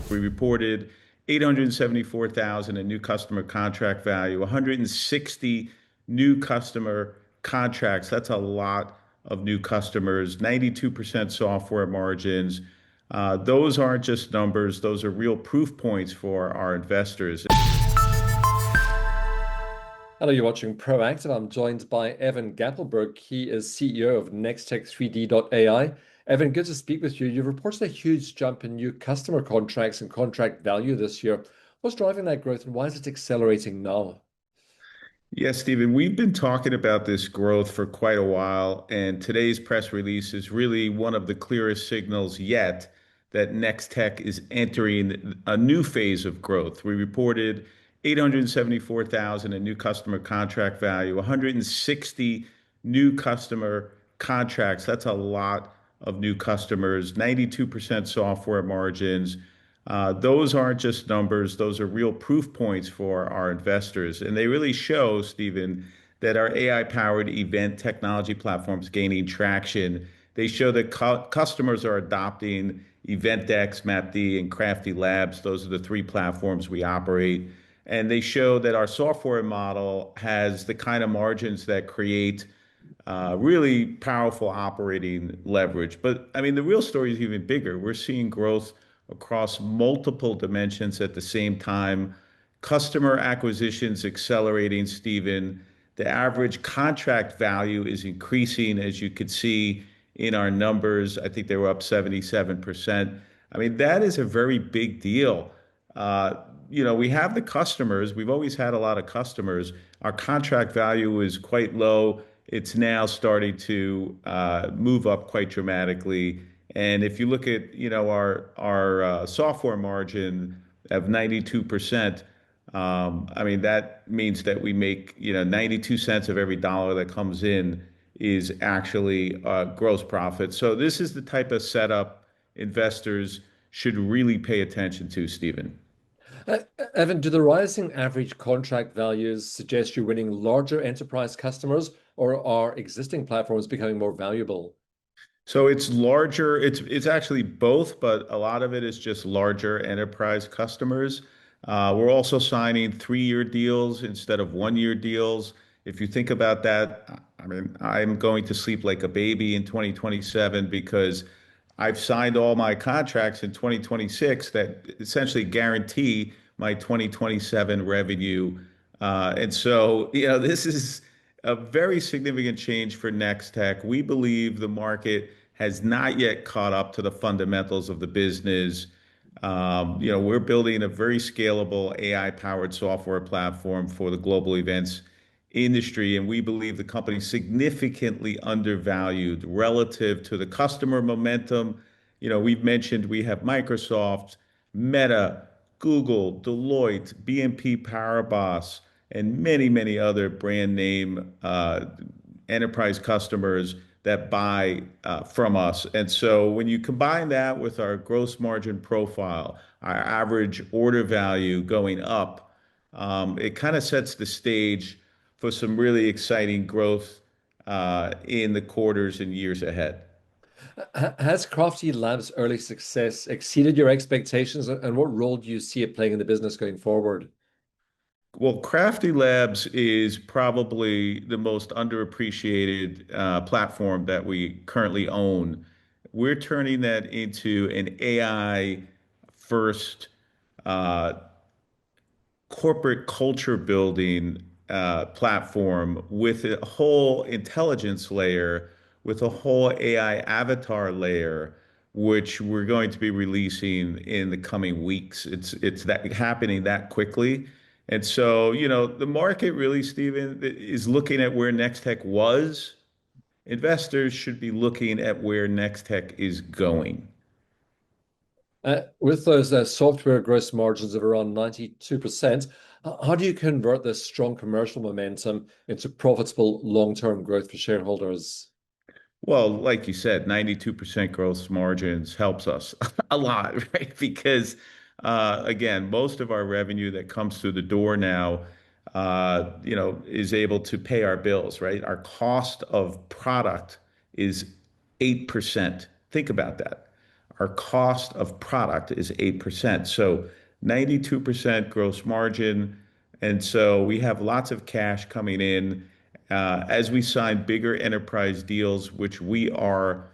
We reported 874,000 in new customer contract value, 160 new customer contracts. That's a lot of new customers, 92% software margins. Those aren't just numbers, those are real proof points for our investors. Hello, you're watching Proactive. I'm joined by Evan Gappelberg. He is CEO of Nextech3D.ai. Evan, good to speak with you. You've reported a huge jump in new customer contracts and contract value this year. What's driving that growth and why is it accelerating now? Yes, Stephen, we've been talking about this growth for quite a while, and today's press release is really one of the clearest signals yet that Nextech is entering a new phase of growth. We reported 874,000 in new customer contract value, 160 new customer contracts. That's a lot of new customers, 92% software margins. Those aren't just numbers, those are real proof points for our investors. And they really show, Stephen, that our AI-powered event technology platforms gaining traction. They show that customers are adopting Eventdex, MapD, and CraftyLabs. Those are the three platforms we operate. And they show that our software model has the kind of margins that create really powerful operating leverage. But I mean, the real story is even bigger. We're seeing growth across multiple dimensions at the same time. Customer acquisitions accelerating, Stephen. The average contract value is increasing, as you could see in our numbers. I think they were up 77%. I mean, that is a very big deal. We have the customers. We've always had a lot of customers. Our contract value is quite low. It's now starting to move up quite dramatically. And if you look at, our software margin of 92%, I mean, that means that we make, 92 cents of every dollar that comes in is actually gross profit. So this is the type of setup investors should really pay attention to, Stephen. Evan, do the rising average contract values suggest you're winning larger enterprise customers or are existing platforms becoming more valuable? So it's larger. It's actually both, but a lot of it is just larger enterprise customers. We're also signing 3-year deals instead of 1-year deals. If you think about that, I mean, I'm going to sleep like a baby in 2027 because I've signed all my contracts in 2026 that essentially guarantee my 2027 revenue. And so, this is a very significant change for Nextech. We believe the market has not yet caught up to the fundamentals of the business. We're building a very scalable AI-powered software platform for the global events industry, and we believe the company is significantly undervalued relative to the customer momentum. We've mentioned we have Microsoft, Meta, Google, Deloitte, BNP Paribas, and many, many other brand name enterprise customers that buy from us. And so when you combine that with our gross margin profile, our average order value going up, it kind of sets the stage for some really exciting growth in the quarters and years ahead. Has CraftyLabs' early success exceeded your expectations, and what role do you see it playing in the business going forward? Well, Crafty Labs is probably the most underappreciated platform that we currently own. We're turning that into an AI first corporate culture building platform with a whole intelligence layer, with a whole AI avatar layer, which we're going to be releasing in the coming weeks. It's that happening that quickly. And so, the market really, Stephen, is looking at where Nextech was. Investors should be looking at where Nextech is going. With those software gross margins of around 92%, how do you convert this strong commercial momentum into profitable long-term growth for shareholders? Well, like you said, 92% gross margins helps us a lot, right? Because again, most of our revenue that comes through the door now, is able to pay our bills, right? Our cost of product is 8%. Think about that. our cost of product is 8%. So 92% gross margin. And so we have lots of cash coming in as we sign bigger enterprise deals, which we are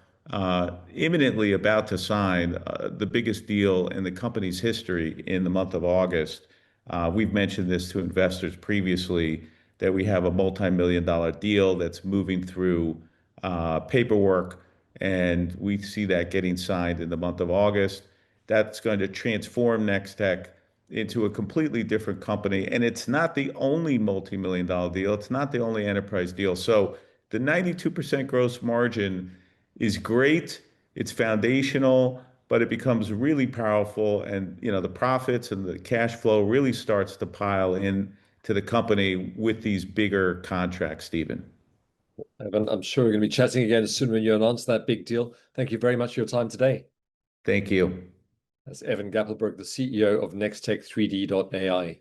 imminently about to sign the biggest deal in the company's history in the month of August. We've mentioned this to investors previously that we have a multi-million-dollar deal that's moving through paperwork, and we see that getting signed in the month of August. That's going to transform Nextech into a completely different company. And it's not the only multi-million dollar deal. It's not the only enterprise deal. So the 92% gross margin is great. It's foundational, but it becomes really powerful. And, the profits and the cash flow really starts to pile in to the company with these bigger contracts, Stephen. Evan, I'm sure we're going to be chatting again soon when you announce that big deal. Thank you very much for your time today. Thank you. That's Evan Gappelberg, the CEO of Nextech3D.ai.